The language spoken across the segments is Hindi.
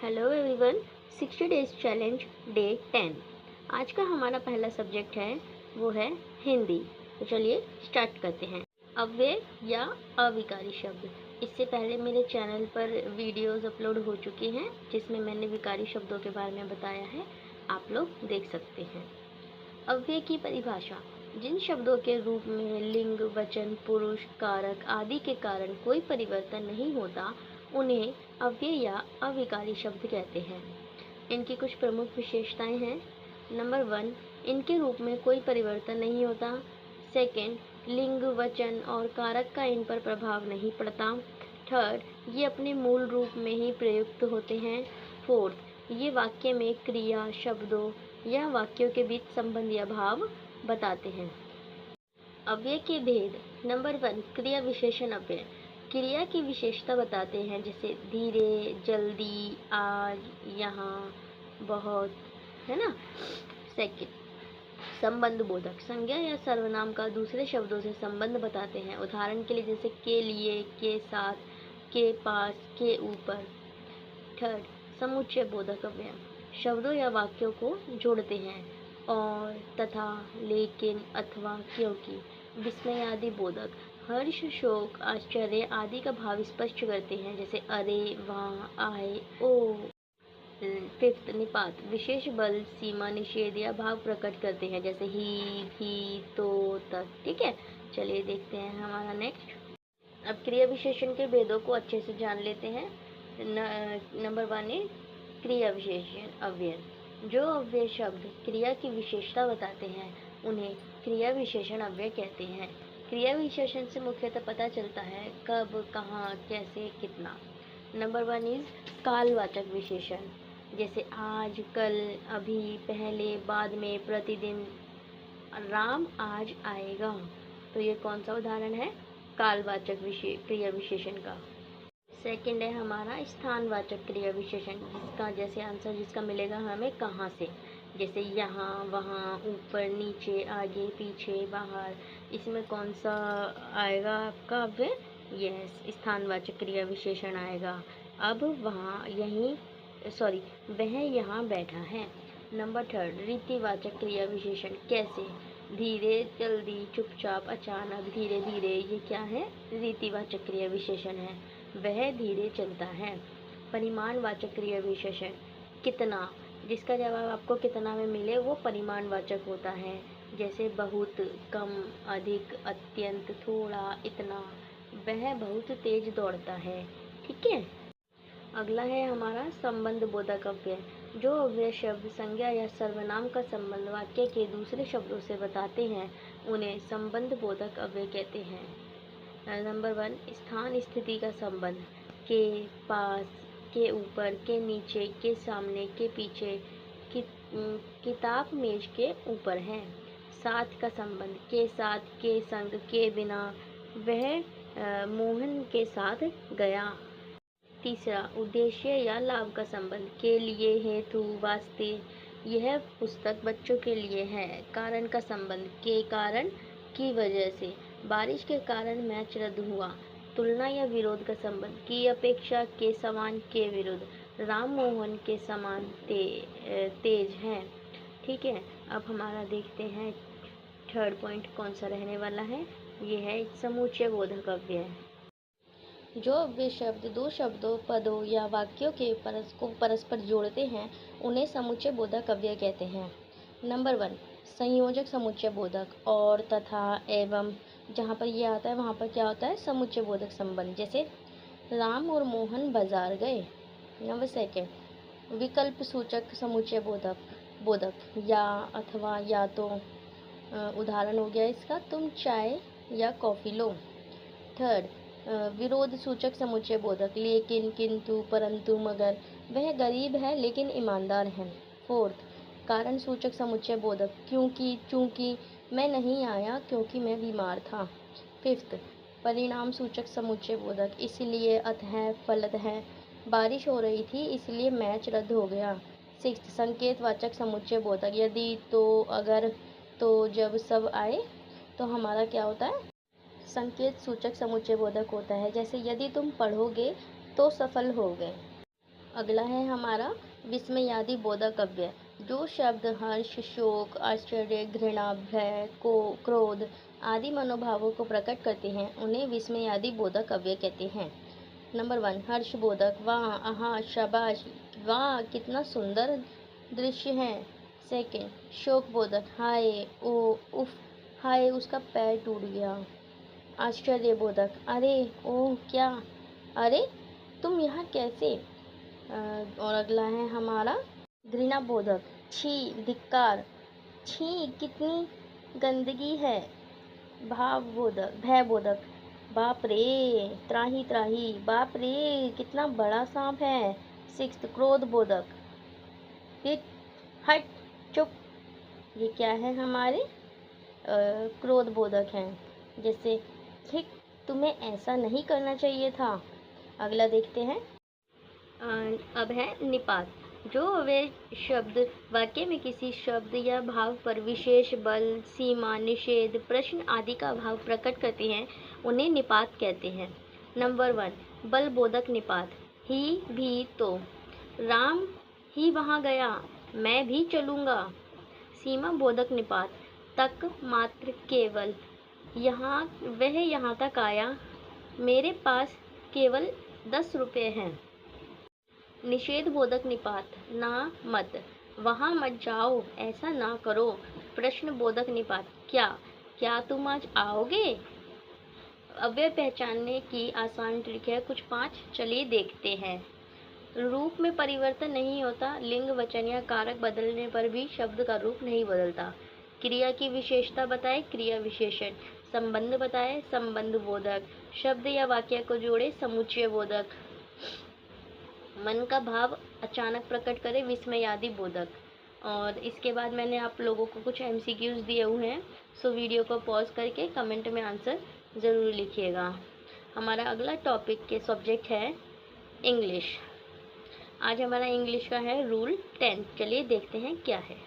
Hello everyone. 60 days challenge day 10। आज का हमारा पहला सब्जेक्ट है वो है हिंदी। तो चलिए स्टार्ट करते हैं। अव्यय या अविकारी शब्द। इससे पहले मेरे चैनल पर वीडियोस अपलोड हो चुके हैं जिसमें मैंने विकारी शब्दों के बारे में बताया है, आप लोग देख सकते हैं। अव्यय की परिभाषा: जिन शब्दों के रूप में लिंग, वचन, पुरुष, कारक आदि के कारण कोई परिवर्तन नहीं होता उन्हें अव्यय या अविकारी शब्द कहते हैं। इनकी कुछ प्रमुख विशेषताएं हैं। नंबर 1, इनके रूप में कोई परिवर्तन नहीं होता। सेकंड, लिंग, वचन और कारक का इन पर प्रभाव नहीं पड़ता। थर्ड, ये अपने मूल रूप में ही प्रयुक्त होते हैं। फोर्थ, ये वाक्य में क्रिया, शब्दों या वाक्यों के बीच संबंध या भाव बताते हैं। अव्यय के भेद। नंबर 1, क्रिया विशेषण अव्यय क्रिया की विशेषता बताते हैं, जैसे धीरे, जल्दी, आज, यहाँ, बहुत, है ना। सेकंड, संबंध बोधक संज्ञा या सर्वनाम का दूसरे शब्दों से संबंध बताते हैं। उदाहरण के लिए जैसे के लिए, के साथ, के पास, के ऊपर। थर्ड, समुच्चय बोधक अव्यय शब्दों या वाक्यों को जोड़ते हैं। और, तथा, लेकिन, अथवा, क्योंकि। विस्मय आदि बोधक हर्ष, शोक, आश्चर्य आदि का भाव स्पष्ट करते हैं, जैसे अरे, वहाँ, आए, ओ। फिफ्थ, निपात विशेष बल, सीमा, निषेध या भाव प्रकट करते हैं, जैसे ही, भी, तो, तक। ठीक है, चलिए देखते हैं हमारा नेक्स्ट। अब क्रिया विशेषण के भेदों को अच्छे से जान लेते हैं। नंबर 1 है क्रिया विशेषण अव्यय। जो अव्यय शब्द क्रिया की विशेषता बताते हैं उन्हें क्रिया विशेषण अव्यय कहते हैं। क्रिया विशेषण से मुख्यतः पता चलता है कब, कहाँ, कैसे, कितना। नंबर 1 इज कालवाचक विशेषण, जैसे आज, कल, अभी, पहले, बाद में, प्रतिदिन। राम आज आएगा। तो ये कौन सा उदाहरण है कालवाचक क्रिया विशेषण का। सेकंड है हमारा स्थानवाचक क्रिया विशेषण, जिसका जैसे आंसर जिसका मिलेगा हमें कहाँ से, जैसे यहाँ, वहाँ, ऊपर, नीचे, आगे, पीछे, बाहर। इसमें कौन सा आएगा आपका अव्यय? यस, स्थानवाचक क्रिया विशेषण आएगा। अब वहाँ, यहीं, सॉरी, वह यहाँ बैठा है। नंबर 3, रीतिवाचक क्रिया विशेषण, कैसे, धीरे, जल्दी, चुपचाप, अचानक, धीरे धीरे। ये क्या है? रीतिवाचक क्रिया विशेषण है, वह धीरे चलता है। परिमाणवाचक क्रिया विशेषण, कितना, जिसका जवाब आपको कितना में मिले वो परिमाणवाचक होता है, जैसे बहुत, कम, अधिक, अत्यंत, थोड़ा, इतना। वह बहुत तेज दौड़ता है। ठीक है। अगला है हमारा संबंध बोधक अव्यय। जो अव्यय शब्द संज्ञा या सर्वनाम का संबंध वाक्य के दूसरे शब्दों से बताते हैं उन्हें संबंध बोधक अव्यय कहते हैं। नंबर 1, स्थान स्थिति का संबंध, के पास, के ऊपर, के नीचे, के सामने, के पीछे, कि, किताब मेज के ऊपर है। साथ का संबंध, के साथ, के संग, के बिना। वह मोहन के साथ गया। तीसरा, उद्देश्य या लाभ का संबंध, के लिए, हेतु, वास्ते। यह पुस्तक बच्चों के लिए है। कारण का संबंध, के कारण, की वजह से। बारिश के कारण मैच रद्द हुआ। तुलना या विरोध का संबंध, की अपेक्षा, के समान, के विरुद्ध। राम मोहन के समान तेज है। ठीक है। अब हमारा देखते हैं थर्ड पॉइंट कौन सा रहने वाला है। ये है समुच्चय बोधक अव्यय। जो अव्यय शब्द दो शब्दों, पदों या वाक्यों के परस्पर जोड़ते हैं उन्हें समुच्चय बोधक अव्यय कहते हैं। नंबर 1, संयोजक समुच्चय बोधक, और, तथा, एवं। जहाँ पर ये आता है वहाँ पर क्या होता है? समुच्चय बोधक संबंध, जैसे राम और मोहन बाजार गए। नंबर 2, विकल्प सूचक समुच्चय बोधक, या, अथवा, या तो। उदाहरण हो गया इसका, तुम चाय या कॉफ़ी लो। थर्ड, विरोध सूचक समुच्चय बोधक, लेकिन, किंतु, परंतु, मगर। वह गरीब है लेकिन ईमानदार है। फोर्थ, कारण सूचक समुच्चय बोधक, क्योंकि, चूंकि, मैं नहीं आया क्योंकि मैं बीमार था। फिफ्थ, परिणाम सूचक समुच्चय बोधक, इसलिए, अतः, फलतः, बारिश हो रही थी इसलिए मैच रद्द हो गया। सिक्स्थ, संकेतवाचक समुच्चय बोधक, यदि, तो, अगर, तो, जब, सब आए तो हमारा क्या होता है? संकेत सूचक समुच्चय बोधक होता है, जैसे यदि तुम पढ़ोगे तो सफल होगे। अगला है हमारा विस्मयादि बोधक अव्यय। जो शब्द हर्ष, शोक, आश्चर्य, घृणा, भय, क्रोध आदि मनोभावों को प्रकट करते हैं उन्हें विस्मयादि बोधक अव्यय कहते हैं। नंबर 1 हर्ष बोधक, वाह, आहा, शाबाश, वाह कितना सुंदर दृश्य है। सेकंड शोक बोधक, हाय, ओ, उफ, हाय उसका पैर टूट गया। आश्चर्य बोधक, अरे, ओह क्या, अरे तुम यहाँ कैसे। और अगला है हमारा घृणा बोधक, छी, धिक्कार, छी कितनी गंदगी है। भय बोधक, बाप रे, त्राही त्राही, बाप रे कितना बड़ा सांप है। सिक्स्थ क्रोध बोधक, हिट, हट, चुप, ये क्या है हमारे क्रोध बोधक हैं। जैसे ठीक, तुम्हें ऐसा नहीं करना चाहिए था। अगला देखते हैं। अब है निपात। जो वे शब्द वाक्य में किसी शब्द या भाव पर विशेष बल, सीमा, निषेध, प्रश्न आदि का भाव प्रकट करते हैं उन्हें निपात कहते हैं। नंबर 1 बल बोधक निपात, ही भी तो, राम ही वहाँ गया, मैं भी चलूँगा। सीमा बोधक निपात, तक, मात्र, केवल, वह यहाँ तक आया, मेरे पास केवल 10 रुपये हैं। निषेध बोधक निपात, ना, मत, वहाँ मत जाओ, ऐसा ना करो। प्रश्न बोधक निपात, क्या तुम आज आओगे। अव्यय पहचानने की आसान ट्रिक है कुछ 5, चलिए देखते हैं। रूप में परिवर्तन नहीं होता, लिंग, वचन या कारक बदलने पर भी शब्द का रूप नहीं बदलता। क्रिया की विशेषता बताए, क्रिया विशेषण। संबंध बताए, संबंध बोधक। शब्द या वाक्य को जोड़े, समुच्चय बोधक। मन का भाव अचानक प्रकट करे, विस्मयादि बोधक। और इसके बाद मैंने आप लोगों को कुछ MCQs दिए हुए हैं, सो वीडियो को पॉज करके कमेंट में आंसर ज़रूर लिखिएगा। हमारा अगला टॉपिक के सब्जेक्ट है इंग्लिश। आज हमारा इंग्लिश का है रूल 10। चलिए देखते हैं क्या है।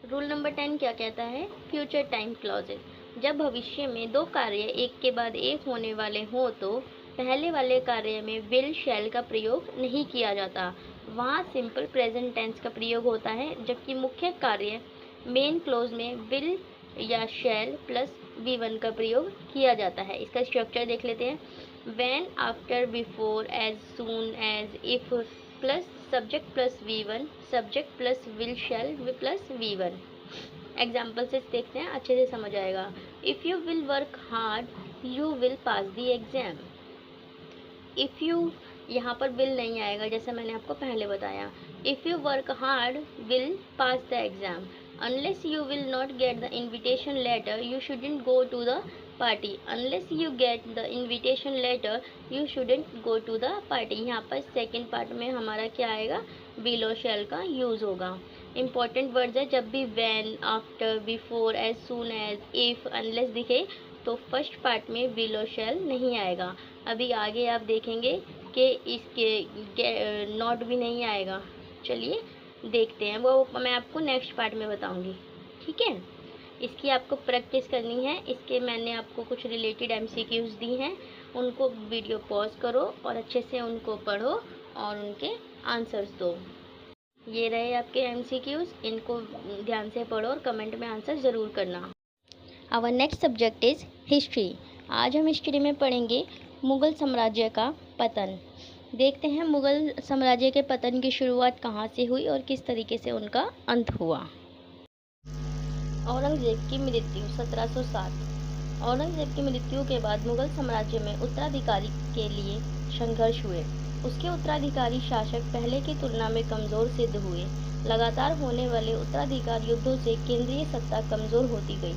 रूल नंबर 10 क्या कहता है। फ्यूचर टाइम क्लॉजेज, जब भविष्य में 2 कार्य एक के बाद एक होने वाले हों तो पहले वाले कार्य में विल, शैल का प्रयोग नहीं किया जाता, वहाँ सिंपल प्रेजेंट टेंस का प्रयोग होता है। जबकि मुख्य कार्य मेन क्लोज में विल या शैल प्लस V1 का प्रयोग किया जाता है। इसका स्ट्रक्चर देख लेते हैं। When, after, before, as soon as, if plus subject plus V1, subject plus will, shall plus V1। Example से देखते हैं, अच्छे से समझ आएगा। If you will work hard you will pass the exam. If you, यहाँ पर विल नहीं आएगा जैसे मैंने आपको पहले बताया। If you work hard will pass the exam. Unless you will not get the invitation letter you shouldn't go to the party. Unless you get the invitation letter you shouldn't go to the party. यहाँ पर सेकेंड पार्ट में हमारा क्या आएगा, विल और शैल का यूज़ होगा। इंपॉर्टेंट वर्ड्स है, जब भी when, after, before, as soon as, if, unless दिखे तो फर्स्ट पार्ट में विल और शैल नहीं आएगा। अभी आगे आप देखेंगे कि इसके नॉट भी नहीं आएगा। चलिए देखते हैं, वो मैं आपको नेक्स्ट पार्ट में बताऊंगी, ठीक है। इसकी आपको प्रैक्टिस करनी है। इसके मैंने आपको कुछ रिलेटेड MCQs दी हैं, उनको वीडियो पॉज करो और अच्छे से उनको पढ़ो और उनके आंसर्स दो। ये रहे आपके MCQs, इनको ध्यान से पढ़ो और कमेंट में आंसर ज़रूर करना। Our next subject is history. आज हम हिस्ट्री में पढ़ेंगे मुग़ल साम्राज्य का पतन। देखते हैं मुग़ल साम्राज्य के पतन की शुरुआत कहाँ से हुई और किस तरीके से उनका अंत हुआ। औरंगज़ेब की मृत्यु 1707। औरंगज़ेब की मृत्यु के बाद मुग़ल साम्राज्य में उत्तराधिकारी के लिए संघर्ष हुए। उसके उत्तराधिकारी शासक पहले की तुलना में कमज़ोर सिद्ध हुए। लगातार होने वाले उत्तराधिकार युद्धों से केंद्रीय सत्ता कमज़ोर होती गई।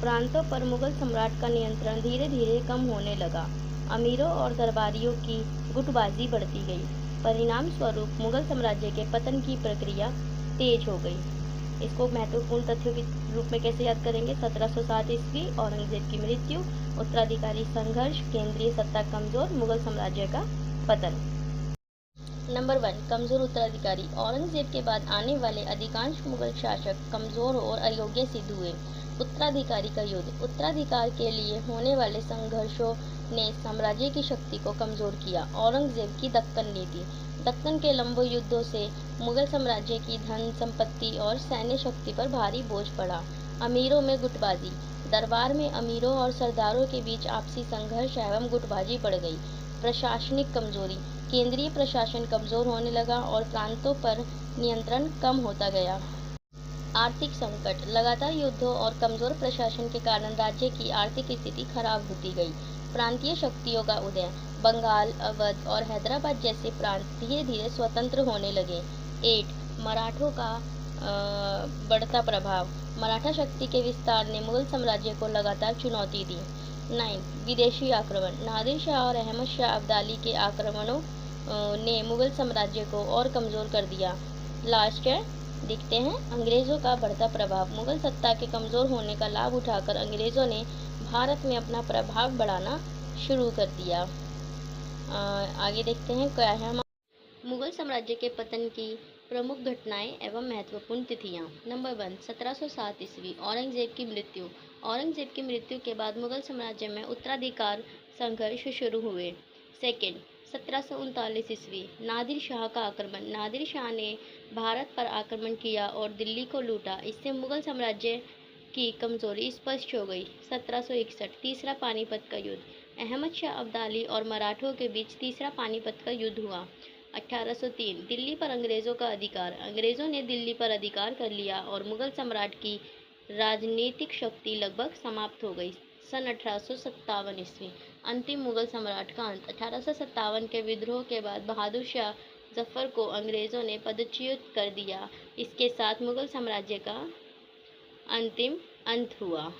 प्रांतों पर मुग़ल सम्राट का नियंत्रण धीरे धीरे कम होने लगा। अमीरों और दरबारियों की गुटबाजी बढ़ती गई। परिणाम स्वरूप मुग़ल साम्राज्य के पतन की प्रक्रिया तेज हो गई। इसको महत्वपूर्ण तथ्यों के रूप में कैसे याद करेंगे। 1707 ईस्वी, औरंगज़ेब की मृत्यु, उत्तराधिकारी संघर्ष, केंद्रीय सत्ता कमज़ोर, मुग़ल साम्राज्य का पतन। नंबर 1, कमज़ोर उत्तराधिकारी। औरंगज़ेब के बाद आने वाले अधिकांश मुगल शासक कमज़ोर और अयोग्य सिद्ध हुए। उत्तराधिकारी का युद्ध। उत्तराधिकार के लिए होने वाले संघर्षों ने साम्राज्य की शक्ति को कमज़ोर किया। औरंगज़ेब की दक्कन नीति। दक्कन के लंबे युद्धों से मुगल साम्राज्य की धन संपत्ति और सैन्य शक्ति पर भारी बोझ पड़ा। अमीरों में गुटबाजी। दरबार में अमीरों और सरदारों के बीच आपसी संघर्ष एवं गुटबाजी बढ़ गई। प्रशासनिक कमजोरी। केंद्रीय प्रशासन कमजोर होने लगा और प्रांतों पर नियंत्रण कम होता गया। आर्थिक संकट। लगातार युद्धों और कमजोर प्रशासन के कारण राज्य की आर्थिक स्थिति खराब होती गई। प्रांतीय शक्तियों का उदय। बंगाल, अवध और हैदराबाद जैसे प्रांत धीरे धीरे स्वतंत्र होने लगे। 8. मराठों का बढ़ता प्रभाव। मराठा शक्ति के विस्तार ने मुगल साम्राज्य को लगातार चुनौती दी। 9. विदेशी आक्रमण। नादिर शाह और अहमद शाह अब्दाली के आक्रमणों ने मुगल साम्राज्य को और कमज़ोर कर दिया। लास्ट है, देखते हैं, अंग्रेज़ों का बढ़ता प्रभाव। मुगल सत्ता के कमज़ोर होने का लाभ उठाकर अंग्रेज़ों ने भारत में अपना प्रभाव बढ़ाना शुरू कर दिया। आगे देखते हैं क्या है मुगल साम्राज्य के पतन की प्रमुख घटनाएं एवं महत्वपूर्ण तिथियां। नंबर 1, 1707 ईस्वी, औरंगज़ेब की मृत्यु। औरंगज़ेब की मृत्यु के बाद मुगल साम्राज्य में उत्तराधिकार संघर्ष शुरू हुए। सेकेंड, 1739 ईस्वी, नादिर शाह का आक्रमण। नादिर शाह ने भारत पर आक्रमण किया और दिल्ली को लूटा। इससे मुगल साम्राज्य की कमजोरी स्पष्ट हो गई। 1761, तीसरा पानीपत का युद्ध। अहमद शाह अब्दाली और मराठों के बीच तीसरा पानीपत का युद्ध हुआ। 1803, दिल्ली पर अंग्रेज़ों का अधिकार। अंग्रेज़ों ने दिल्ली पर अधिकार कर लिया और मुगल सम्राट की राजनीतिक शक्ति लगभग समाप्त हो गई। सन 1857 ईस्वी, अंतिम मुगल सम्राट का अंत। 1857 के विद्रोह के बाद बहादुर शाह जफर को अंग्रेज़ों ने पदच्युत कर दिया। इसके साथ मुगल साम्राज्य का अंतिम अंत हुआ।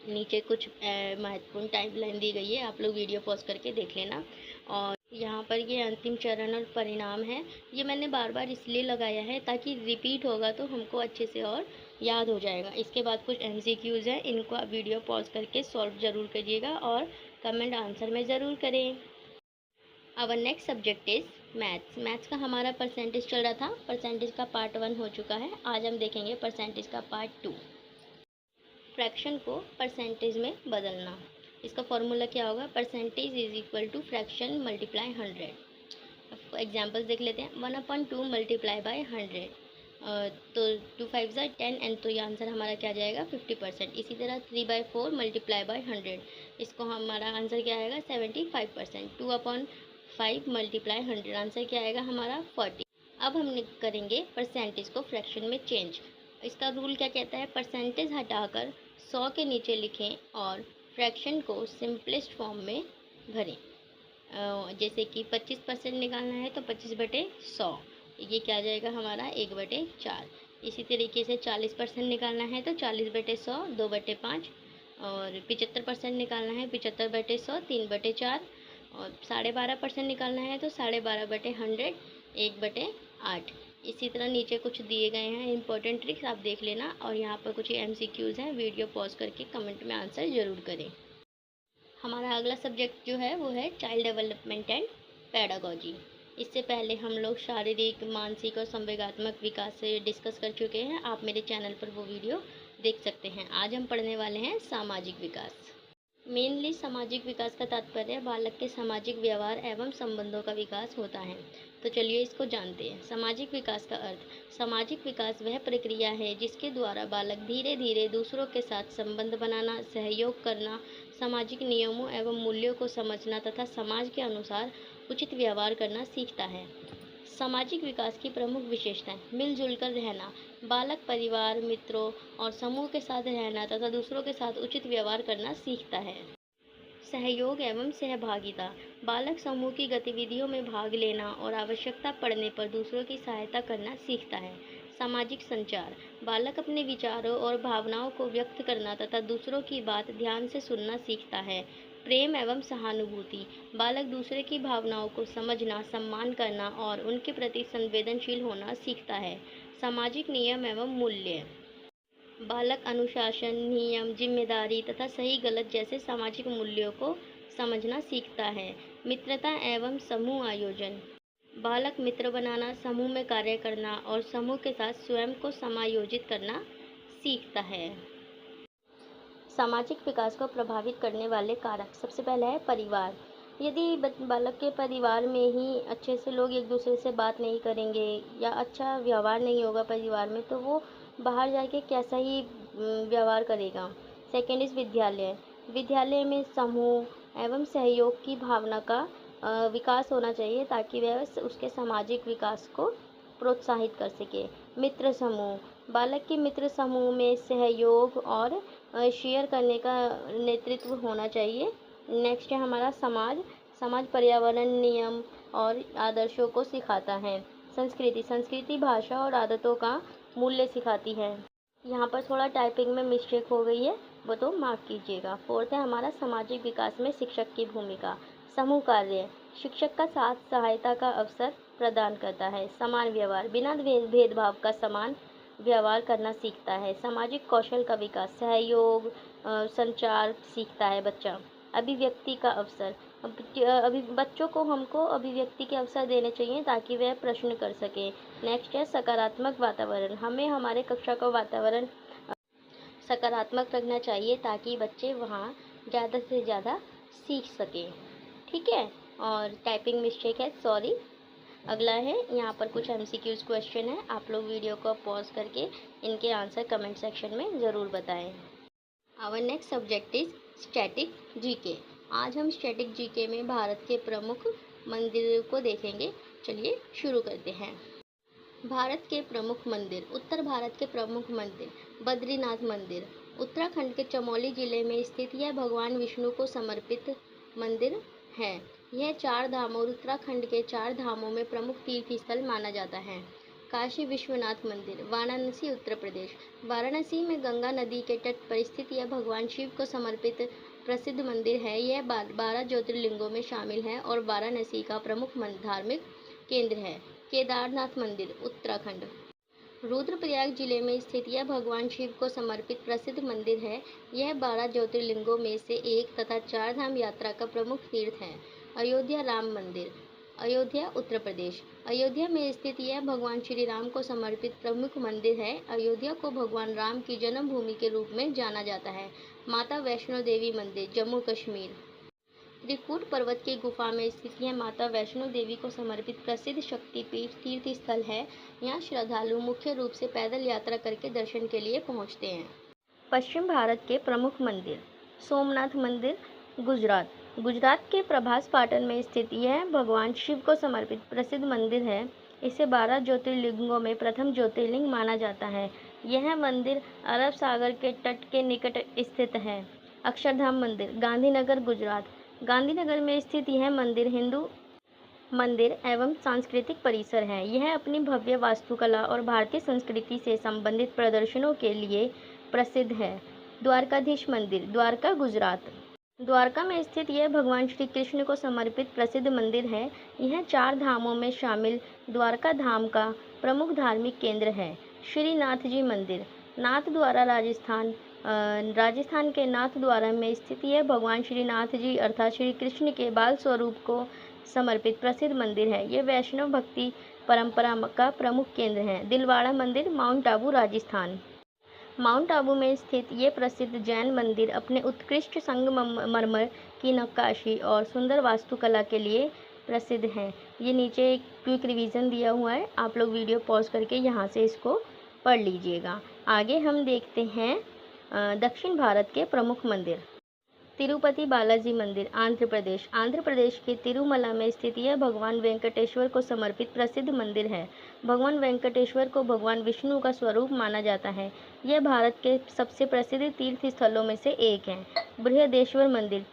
नीचे कुछ महत्वपूर्ण टाइमलाइन दी गई है, आप लोग वीडियो पॉज करके देख लेना। और यहाँ पर ये अंतिम चरण और परिणाम है। ये मैंने बार बार इसलिए लगाया है ताकि रिपीट होगा तो हमको अच्छे से और याद हो जाएगा। इसके बाद कुछ MCQs हैं, इनको आप वीडियो पॉज करके सॉल्व ज़रूर करिएगा और कमेंट आंसर में ज़रूर करें। Our next subject is maths. Maths का हमारा परसेंटेज चल रहा था, परसेंटेज का पार्ट 1 हो चुका है। आज हम देखेंगे परसेंटेज का पार्ट 2। फ्रैक्शन को परसेंटेज में बदलना। इसका फॉर्मूला क्या होगा? Percentage is equal to fraction multiply 100। Examples देख लेते हैं। 1/2 मल्टीप्लाई बाय 100, तो 2 5 ज़ा 10 एंड, तो ये आंसर हमारा क्या जाएगा? 50%। इसी तरह 3/4 मल्टीप्लाई बाय 100, इसको हमारा आंसर क्या आएगा? 75%। 2/5 मल्टीप्लाई 100, आंसर क्या आएगा हमारा? 40। अब हम करेंगे परसेंटेज को फ्रैक्शन में चेंज। इसका रूल क्या कहता है? परसेंटेज हटाकर 100 के नीचे लिखें और फ्रैक्शन को सिंपलेस्ट फॉर्म में भरें। जैसे कि 25% निकालना है तो 25/100, ये क्या आ जाएगा हमारा? 1/4। इसी तरीके से 40% निकालना है तो 40/100, 2/5। और 75% निकालना है 75/100, 3/4। और 12.5% निकालना है तो 12.5/100, 1/8। इसी तरह नीचे कुछ दिए गए हैं इंपॉर्टेंट ट्रिक्स, आप देख लेना। और यहाँ पर कुछ MCQs हैं, वीडियो पॉज करके कमेंट में आंसर ज़रूर करें। हमारा अगला सब्जेक्ट जो है वो है चाइल्ड डेवलपमेंट एंड पेडागोजी। इससे पहले हम लोग शारीरिक, मानसिक और संवेगात्मक विकास से डिस्कस कर चुके हैं। आप मेरे चैनल पर वो वीडियो देख सकते हैं। आज हम पढ़ने वाले हैं सामाजिक विकास। मेनली सामाजिक विकास का तात्पर्य बालक के सामाजिक व्यवहार एवं संबंधों का विकास होता है। तो चलिए इसको जानते हैं। सामाजिक विकास का अर्थ। सामाजिक विकास वह प्रक्रिया है जिसके द्वारा बालक धीरे धीरे दूसरों के साथ संबंध बनाना, सहयोग करना, सामाजिक नियमों एवं मूल्यों को समझना तथा समाज के अनुसार उचित व्यवहार करना सीखता है। सामाजिक विकास की प्रमुख विशेषताएं। मिलजुल कर रहना। बालक परिवार, मित्रों और समूह के साथ रहना तथा दूसरों के साथ उचित व्यवहार करना सीखता है। सहयोग एवं सहभागिता। बालक समूह की गतिविधियों में भाग लेना और आवश्यकता पड़ने पर दूसरों की सहायता करना सीखता है। सामाजिक संचार। बालक अपने विचारों और भावनाओं को व्यक्त करना तथा दूसरों की बात ध्यान से सुनना सीखता है। प्रेम एवं सहानुभूति। बालक दूसरे की भावनाओं को समझना, सम्मान करना और उनके प्रति संवेदनशील होना सीखता है। सामाजिक नियम एवं मूल्य। बालक अनुशासन, नियम, जिम्मेदारी तथा सही गलत जैसे सामाजिक मूल्यों को समझना सीखता है। मित्रता एवं समूह आयोजन। बालक मित्र बनाना, समूह में कार्य करना और समूह के साथ स्वयं को समायोजित करना सीखता है। सामाजिक विकास को प्रभावित करने वाले कारक, सबसे पहला है परिवार। यदि बालक के परिवार में ही अच्छे से लोग एक दूसरे से बात नहीं करेंगे या अच्छा व्यवहार नहीं होगा परिवार में, तो वो बाहर जाके कैसा ही व्यवहार करेगा। सेकेंड इज विद्यालय। विद्यालय में समूह एवं सहयोग की भावना का विकास होना चाहिए ताकि वह उसके सामाजिक विकास को प्रोत्साहित कर सके। मित्र समूह, बालक के मित्र समूह में सहयोग और शेयर करने का नेतृत्व होना चाहिए। नेक्स्ट है हमारा समाज। समाज पर्यावरण, नियम और आदर्शों को सिखाता है। संस्कृति, संस्कृति भाषा और आदतों का मूल्य सिखाती है। यहाँ पर थोड़ा टाइपिंग में मिस्टेक हो गई है, वो तो माफ़ कीजिएगा। फोर्थ है हमारा सामाजिक विकास में शिक्षक की भूमिका। समूह कार्य, शिक्षक का साथ सहायता का अवसर प्रदान करता है। समान व्यवहार, बिना भेदभाव का समान व्यवहार करना सीखता है। सामाजिक कौशल का विकास, सहयोग, संचार सीखता है बच्चा। अभिव्यक्ति का अवसर, अभी बच्चों को हमको अभिव्यक्ति के अवसर देने चाहिए ताकि वह प्रश्न कर सकें। नेक्स्ट है सकारात्मक वातावरण। हमें हमारे कक्षा का वातावरण सकारात्मक रखना चाहिए ताकि बच्चे वहाँ ज़्यादा से ज़्यादा सीख सकें। ठीक है, और टाइपिंग मिस्टेक है, सॉरी। अगला है, यहाँ पर कुछ MCQs क्वेश्चन है, आप लोग वीडियो को पॉज करके इनके आंसर कमेंट सेक्शन में ज़रूर बताएं। Our next subject is static GK. आज हम स्टैटिक जीके में भारत के प्रमुख मंदिरों को देखेंगे। चलिए शुरू करते हैं। भारत के प्रमुख मंदिर। उत्तर भारत के प्रमुख मंदिर। बद्रीनाथ मंदिर उत्तराखंड के चमोली जिले में स्थित यह भगवान विष्णु को समर्पित मंदिर है। यह 4 धामों और उत्तराखंड के 4 धामों में प्रमुख तीर्थ स्थल माना जाता है। काशी विश्वनाथ मंदिर, वाराणसी उत्तर प्रदेश। वाराणसी में गंगा नदी के तट पर स्थित यह भगवान शिव को समर्पित प्रसिद्ध मंदिर है। यह 12 ज्योतिर्लिंगों में शामिल है और वाराणसी का प्रमुख धार्मिक केंद्र है। केदारनाथ मंदिर उत्तराखंड। रुद्रप्रयाग जिले में स्थित यह भगवान शिव को समर्पित प्रसिद्ध मंदिर है। यह 12 ज्योतिर्लिंगों में से एक तथा 4 धाम यात्रा का प्रमुख तीर्थ है। अयोध्या राम मंदिर, अयोध्या उत्तर प्रदेश। अयोध्या में स्थित यह भगवान श्री राम को समर्पित प्रमुख मंदिर है। अयोध्या को भगवान राम की जन्मभूमि के रूप में जाना जाता है। माता वैष्णो देवी मंदिर, जम्मू कश्मीर। त्रिकूट पर्वत की गुफा में स्थित यह माता वैष्णो देवी को समर्पित प्रसिद्ध शक्तिपीठ तीर्थ स्थल है। यहाँ श्रद्धालु मुख्य रूप से पैदल यात्रा करके दर्शन के लिए पहुँचते हैं। पश्चिम भारत के प्रमुख मंदिर। सोमनाथ मंदिर, गुजरात। गुजरात के प्रभास पाटन में स्थित यह भगवान शिव को समर्पित प्रसिद्ध मंदिर है। इसे 12 ज्योतिर्लिंगों में प्रथम ज्योतिर्लिंग माना जाता है। यह मंदिर अरब सागर के तट के निकट स्थित है। अक्षरधाम मंदिर, गांधीनगर, गुजरात। गांधीनगर में स्थित यह मंदिर हिंदू मंदिर एवं सांस्कृतिक परिसर है। यह अपनी भव्य वास्तुकला और भारतीय संस्कृति से संबंधित प्रदर्शनों के लिए प्रसिद्ध है। द्वारकाधीश मंदिर, द्वारका, गुजरात। द्वारका में स्थित यह भगवान श्री कृष्ण को समर्पित प्रसिद्ध मंदिर है। यह 4 धामों में शामिल द्वारका धाम का प्रमुख धार्मिक केंद्र है। श्रीनाथ जी मंदिर, नाथद्वारा, राजस्थान। राजस्थान के नाथद्वारा में स्थित यह भगवान श्रीनाथ जी अर्थात श्री कृष्ण के बाल स्वरूप को समर्पित प्रसिद्ध मंदिर है। यह वैष्णव भक्ति परंपरा का प्रमुख केंद्र है। दिलवाड़ा मंदिर, माउंट आबू, राजस्थान। माउंट आबू में स्थित ये प्रसिद्ध जैन मंदिर अपने उत्कृष्ट संगमरमर की नक्काशी और सुंदर वास्तुकला के लिए प्रसिद्ध है। ये नीचे एक क्विक रिवीजन दिया हुआ है, आप लोग वीडियो पॉज करके यहाँ से इसको पढ़ लीजिएगा। आगे हम देखते हैं दक्षिण भारत के प्रमुख मंदिर। तिरुपति बालाजी मंदिर, आंध्र प्रदेश। आंध्र प्रदेश के तिरुमला में स्थित यह भगवान वेंकटेश्वर को समर्पित प्रसिद्ध मंदिर है। भगवान वेंकटेश्वर को भगवान विष्णु का स्वरूप माना जाता है। यह भारत के सबसे प्रसिद्ध तीर्थ स्थलों में से एक है। बृहदेश्वर मंदिर,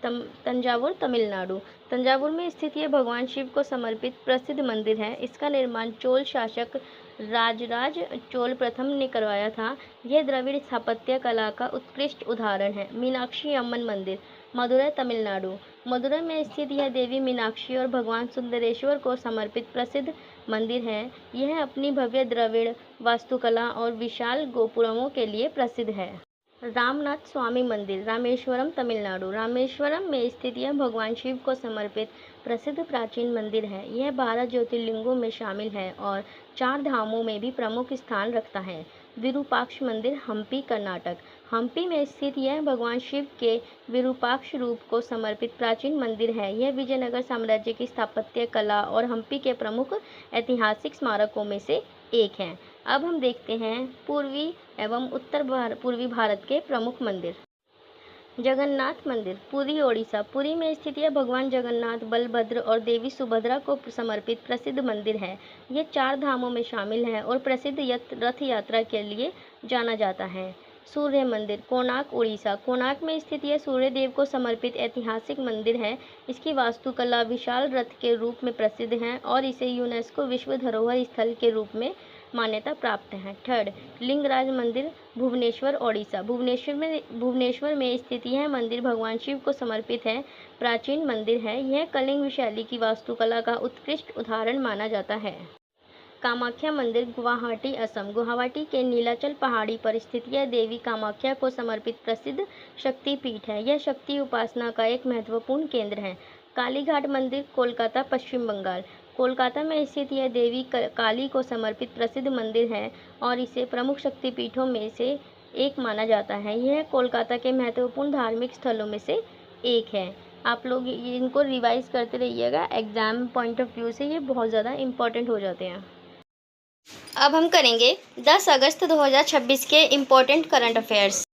तंजावुर, तमिलनाडु। तंजावुर में स्थित यह भगवान शिव को समर्पित प्रसिद्ध मंदिर है। इसका निर्माण चोल शासक राजराज चोल प्रथम ने करवाया था। यह द्रविड़ स्थापत्य कला का उत्कृष्ट उदाहरण है। मीनाक्षी अम्मन मंदिर, मदुरै, तमिलनाडु। मदुरै में स्थित यह देवी मीनाक्षी और भगवान सुंदरेश्वर को समर्पित प्रसिद्ध मंदिर है। यह अपनी भव्य द्रविड़ वास्तुकला और विशाल गोपुरमों के लिए प्रसिद्ध है। रामनाथ स्वामी मंदिर, रामेश्वरम, तमिलनाडु। रामेश्वरम में स्थित यह भगवान शिव को समर्पित प्रसिद्ध प्राचीन मंदिर है। यह 12 ज्योतिर्लिंगों में शामिल है और 4 धामों में भी प्रमुख स्थान रखता है। विरूपाक्ष मंदिर, हम्पी, कर्नाटक। हम्पी में स्थित यह भगवान शिव के विरूपाक्ष रूप को समर्पित प्राचीन मंदिर है। यह विजयनगर साम्राज्य की स्थापत्य कला और हम्पी के प्रमुख ऐतिहासिक स्मारकों में से एक है। अब हम देखते हैं पूर्वी एवं पूर्वी भारत के प्रमुख मंदिर। जगन्नाथ मंदिर, पुरी, ओडिशा। पुरी में स्थित यह भगवान जगन्नाथ, बलभद्र और देवी सुभद्रा को समर्पित प्रसिद्ध मंदिर है। यह 4 धामों में शामिल है और प्रसिद्ध रथ यात्रा के लिए जाना जाता है। सूर्य मंदिर, कोणार्क, उड़ीसा। कोणार्क में स्थित यह सूर्य देव को समर्पित ऐतिहासिक मंदिर है। इसकी वास्तुकला विशाल रथ के रूप में प्रसिद्ध है और इसे यूनेस्को विश्व धरोहर स्थल के रूप में मान्यता प्राप्त है। थर्ड, लिंगराज मंदिर, भुवनेश्वर, ओडिशा। भुवनेश्वर में स्थित यह मंदिर भगवान शिव को समर्पित है प्राचीन मंदिर है। यह कलिंग शैली की वास्तुकला का उत्कृष्ट उदाहरण माना जाता है। कामाख्या मंदिर, गुवाहाटी, असम। गुवाहाटी के नीलाचल पहाड़ी पर स्थित यह देवी कामाख्या को समर्पित प्रसिद्ध शक्ति पीठ है। यह शक्ति उपासना का एक महत्वपूर्ण केंद्र है। कालीघाट मंदिर, कोलकाता, पश्चिम बंगाल। कोलकाता में स्थित यह देवी काली को समर्पित प्रसिद्ध मंदिर है और इसे प्रमुख शक्तिपीठों में से एक माना जाता है। यह कोलकाता के महत्वपूर्ण धार्मिक स्थलों में से एक है। आप लोग इनको रिवाइज करते रहिएगा, एग्जाम पॉइंट ऑफ व्यू से ये बहुत ज़्यादा इम्पोर्टेंट हो जाते हैं। अब हम करेंगे 10 अगस्त 2026 के इम्पोर्टेंट करंट अफेयर्स।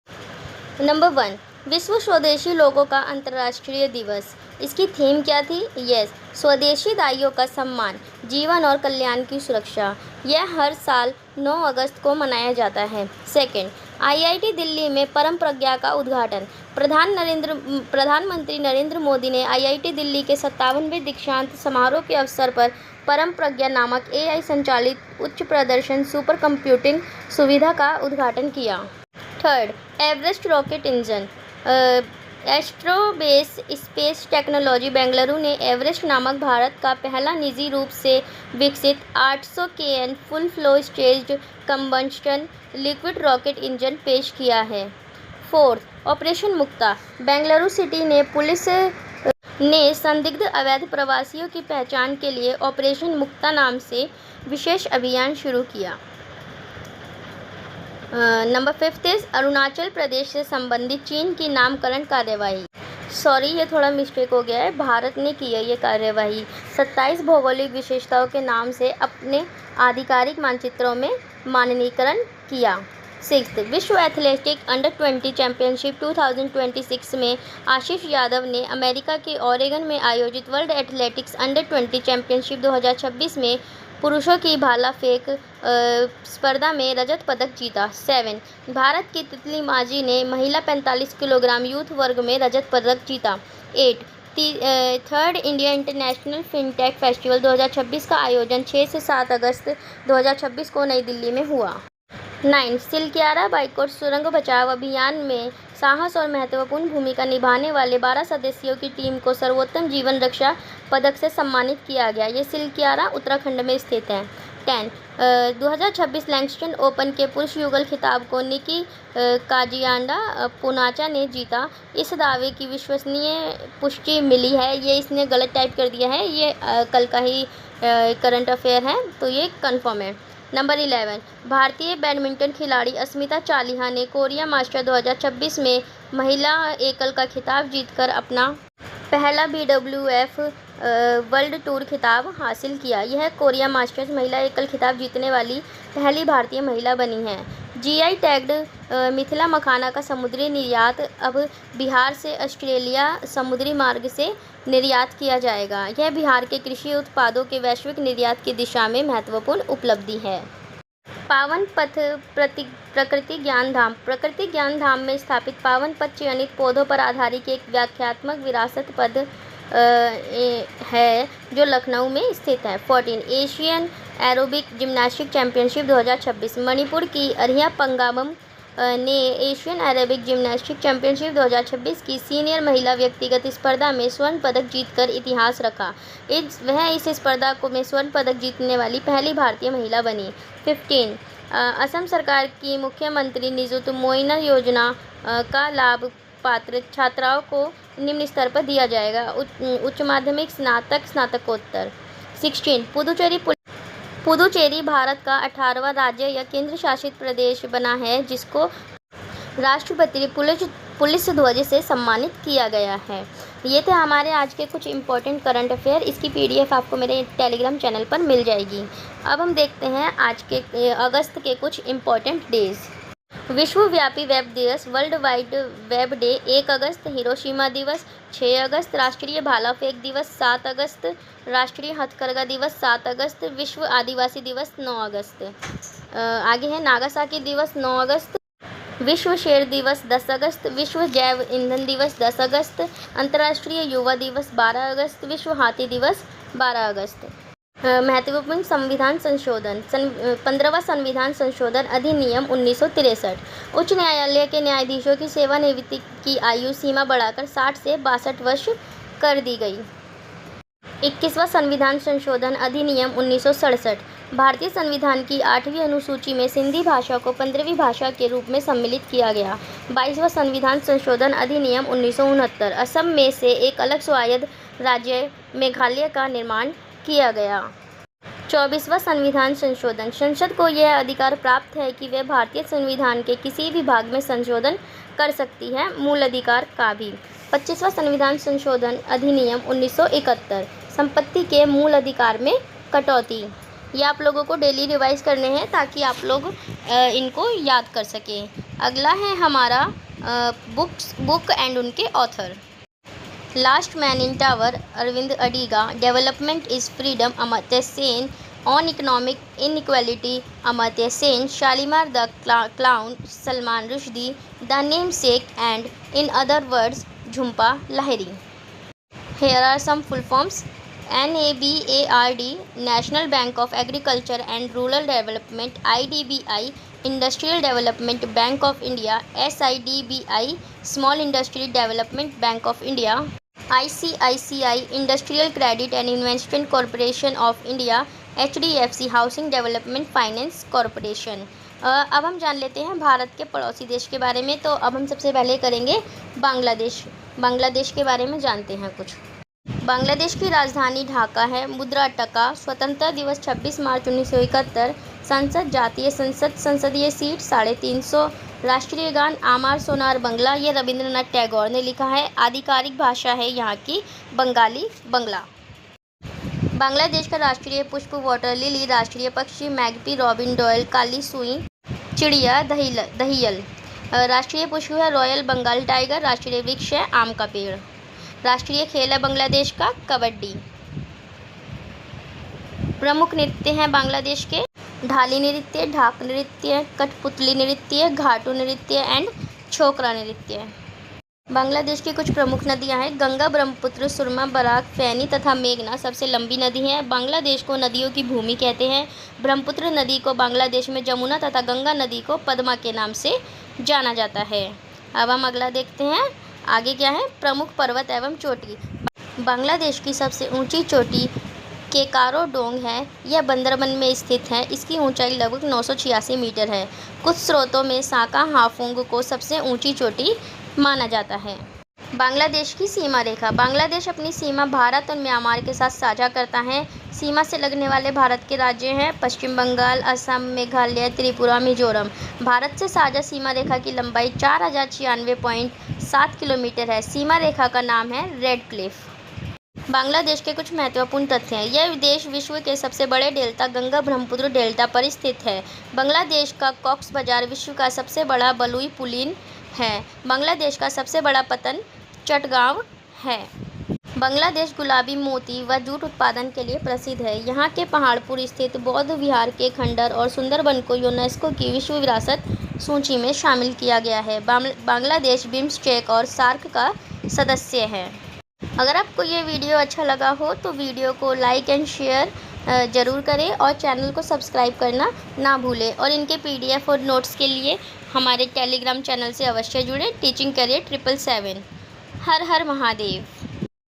नंबर 1, विश्व स्वदेशी लोगों का अंतर्राष्ट्रीय दिवस। इसकी थीम क्या थी? यस, स्वदेशी दाइयों का सम्मान, जीवन और कल्याण की सुरक्षा। यह हर साल 9 अगस्त को मनाया जाता है। सेकंड, IIT दिल्ली में परम प्रज्ञा का उद्घाटन। प्रधानमंत्री नरेंद्र मोदी ने IIT दिल्ली के 57वें दीक्षांत समारोह के अवसर पर परम प्रज्ञा नामक AI संचालित उच्च प्रदर्शन सुपर कंप्यूटिंग सुविधा का उद्घाटन किया। Third, Everest rocket engine. Astrobase space technology Bengaluru ने एवरेस्ट नामक भारत का पहला निजी रूप से विकसित 800 kN full flow staged combustion liquid rocket engine पेश किया है। फोर्थ, ऑपरेशन मुक्ता। बेंगलुरु सिटी ने पुलिस ने संदिग्ध अवैध प्रवासियों की पहचान के लिए ऑपरेशन मुक्ता नाम से विशेष अभियान शुरू किया। नंबर 5 इज अरुणाचल प्रदेश से संबंधित चीन की नामकरण कार्यवाही। सॉरी, ये थोड़ा मिस्टेक हो गया है, भारत ने की है ये कार्यवाही। 27 भौगोलिक विशेषताओं के नाम से अपने आधिकारिक मानचित्रों में माननीकरण किया। 6, विश्व एथलेटिक अंडर 20 चैंपियनशिप 2026 में आशीष यादव ने अमेरिका के ओरेगन में आयोजित वर्ल्ड एथलेटिक्स अंडर 20 चैंपियनशिप 2026 में पुरुषों की भाला फेंक स्पर्धा में रजत पदक जीता। 7, भारत की तितली माझी ने महिला 45 किलोग्राम यूथ वर्ग में रजत पदक जीता। 8, third India international fintech festival 2026 का आयोजन 6 से 7 अगस्त 2026 को नई दिल्ली में हुआ। 9, सिलक्यारा बाइकोट सुरंग बचाव अभियान में साहस और महत्वपूर्ण भूमिका निभाने वाले 12 सदस्यों की टीम को सर्वोत्तम जीवन रक्षा पदक से सम्मानित किया गया। ये सिलक्यारा उत्तराखंड में स्थित है। 10, 2026 लैंगस्टन ओपन के पुरुष युगल खिताब को निकी काजियांडा पुनाचा ने जीता। इस दावे की विश्वसनीय पुष्टि मिली है। ये इसने गलत टाइप कर दिया है, ये कल का ही करंट अफेयर है, तो ये कन्फर्म है। नंबर 11, भारतीय बैडमिंटन खिलाड़ी अस्मिता चालिहा ने कोरिया मास्टर 2026 में महिला एकल का खिताब जीतकर अपना पहला BWF वर्ल्ड टूर खिताब हासिल किया। यह कोरिया मास्टर्स महिला एकल खिताब जीतने वाली पहली भारतीय महिला बनी है। GI टैग्ड मिथिला मखाना का समुद्री निर्यात अब बिहार से ऑस्ट्रेलिया समुद्री मार्ग से निर्यात किया जाएगा। यह बिहार के कृषि उत्पादों के वैश्विक निर्यात की दिशा में महत्वपूर्ण उपलब्धि है। पावन पथ प्रकृति ज्ञान धाम। प्रकृति ज्ञान धाम में स्थापित पावन पथ चयनित पौधों पर आधारित एक व्याख्यात्मक विरासत पद है जो लखनऊ में स्थित है। 14, Asian aerobic gymnastic championship 2026। Manipur की अरिया पंगाबम ने एशियन एरोबिक जिम्नास्टिक चैंपियनशिप 2026 की सीनियर महिला व्यक्तिगत स्पर्धा में स्वर्ण पदक जीतकर इतिहास रखा। वह इस स्पर्धा में स्वर्ण पदक जीतने वाली पहली भारतीय महिला बनी। 15, असम सरकार की मुख्यमंत्री निजुत मोइना योजना का लाभ पात्र छात्राओं को निम्न स्तर पर दिया जाएगा। उच्च माध्यमिक, स्नातक, स्नातकोत्तर। 16 पुदुचेरी भारत का 18वां राज्य या केंद्र शासित प्रदेश बना है, जिसको राष्ट्रपति पुलिस ध्वज से सम्मानित किया गया है। ये थे हमारे आज के कुछ इम्पोर्टेंट करंट अफेयर। इसकी PDF आपको मेरे टेलीग्राम चैनल पर मिल जाएगी। अब हम देखते हैं आज के अगस्त के कुछ इम्पोर्टेंट डेज। विश्वव्यापी वेब दिवस, वर्ल्ड वाइड वेब डे 1 अगस्त, हिरोशिमा दिवस 6 अगस्त, राष्ट्रीय भाला फेंक दिवस 7 अगस्त, राष्ट्रीय हथकरघा दिवस 7 अगस्त, विश्व आदिवासी दिवस 9 अगस्त। आगे है नागासाकी दिवस 9 अगस्त, विश्व शेर दिवस 10 अगस्त, विश्व जैव ईंधन दिवस 10 अगस्त, अंतर्राष्ट्रीय युवा दिवस 12 अगस्त, विश्व हाथी दिवस 12 अगस्त। महत्वपूर्ण संविधान संशोधन, 15वां संविधान संशोधन अधिनियम 1963। उच्च न्यायालय के न्यायाधीशों की सेवानिवृत्ति की आयु सीमा बढ़ाकर 60 से 62 वर्ष कर दी गई। 21वां संविधान संशोधन अधिनियम 1967। भारतीय संविधान की 8वीं अनुसूची में सिंधी भाषा को 15वीं भाषा के रूप में सम्मिलित किया गया। 22वां संविधान संशोधन अधिनियम 1969। असम में से एक अलग स्वायत्त राज्य मेघालय का निर्माण किया गया। 24वां संविधान संशोधन, संसद को यह अधिकार प्राप्त है कि वह भारतीय संविधान के किसी भी भाग में संशोधन कर सकती है, मूल अधिकार का भी। 25वां संविधान संशोधन अधिनियम 1971। संपत्ति के मूल अधिकार में कटौती। ये आप लोगों को डेली रिवाइज करने हैं ताकि आप लोग इनको याद कर सकें। अगला है हमारा बुक एंड उनके author. Last man in tower, Aravind Adiga. Development is freedom, Amartya Sen. On economic inequality, Amartya Sen. Shalimar the clown, Salman Rushdie. The namesake and in other words, Jhumpa Lahiri. Here are some full forms. NABARD, National Bank of Agriculture and Rural Development. IDBI, Industrial Development Bank of India. SIDBI, Small Industry Development Bank of India. ICICI, Industrial Credit and Investment Corporation of India. HDFC, Housing Development Finance Corporation. अब हम जान लेते हैं भारत के पड़ोसी देश के बारे में। तो अब हम सबसे पहले करेंगे बांग्लादेश के बारे में जानते हैं कुछ। बांग्लादेश की राजधानी ढाका है। मुद्रा टका। स्वतंत्रता दिवस 26 मार्च 1971। संसद, जातीय संसद, संसदीय सीट 350। राष्ट्रीय गान आमार सोनार बंगला, ये रविंद्रनाथ टैगोर ने लिखा है। आधिकारिक भाषा है यहाँ की बंगाली बंगला। बांग्लादेश का राष्ट्रीय पुष्प वाटर लिली। राष्ट्रीय पक्षी मैगपी, रॉबिन, डॉयल, काली सुई चिड़िया, दहियल। राष्ट्रीय पशु है रॉयल बंगाल टाइगर। राष्ट्रीय वृक्ष है आम का पेड़। राष्ट्रीय खेल है बांग्लादेश का कबड्डी। प्रमुख नृत्य हैं बांग्लादेश के ढाली नृत्य, ढाक नृत्य, कठपुतली नृत्य, घाटू नृत्य एंड छोकरा नृत्य। बांग्लादेश की कुछ प्रमुख नदियां हैं। गंगा, ब्रह्मपुत्र, सुरमा, बराक, फैनी तथा मेघना सबसे लंबी नदी है। बांग्लादेश को नदियों की भूमि कहते हैं। ब्रह्मपुत्र नदी को बांग्लादेश में जमुना तथा गंगा नदी को पद्मा के नाम से जाना जाता है। अब हम अगला देखते हैं। आगे क्या है, प्रमुख पर्वत एवं चोटी। बांग्लादेश की सबसे ऊंची चोटी केकारो डोंग है। यह बंदरबन में स्थित है। इसकी ऊंचाई लगभग 986 मीटर है। कुछ स्रोतों में साका हाफुंग को सबसे ऊंची चोटी माना जाता है। बांग्लादेश की सीमा रेखा। बांग्लादेश अपनी सीमा भारत और म्यांमार के साथ साझा करता है। सीमा से लगने वाले भारत के राज्य हैं पश्चिम बंगाल, असम, मेघालय, त्रिपुरा, मिजोरम। भारत से साझा सीमा रेखा की लंबाई 4096.7 किलोमीटर है। सीमा रेखा का नाम है रेड क्लिफ। बांग्लादेश के कुछ महत्वपूर्ण तथ्य हैं। यह देश विश्व के सबसे बड़े डेल्टा गंगा ब्रह्मपुत्र डेल्टा पर स्थित है। बांग्लादेश का कॉक्स बाजार विश्व का सबसे बड़ा बलुई पुलिन है। बांग्लादेश का सबसे बड़ा पतन चटगांव है। बांग्लादेश गुलाबी, मोती व जूट उत्पादन के लिए प्रसिद्ध है। यहाँ के पहाड़पुर स्थित बौद्ध विहार के खंडर और सुंदरबन को यूनेस्को की विश्व विरासत सूची में शामिल किया गया है। बांग्लादेश बिम्स्टेक और सार्क का सदस्य है। अगर आपको ये वीडियो अच्छा लगा हो तो वीडियो को लाइक एंड शेयर ज़रूर करें और चैनल को सब्सक्राइब करना ना भूलें। और इनके PDF और नोट्स के लिए हमारे टेलीग्राम चैनल से अवश्य जुड़ें। Teaching career 777। हर हर महादेव।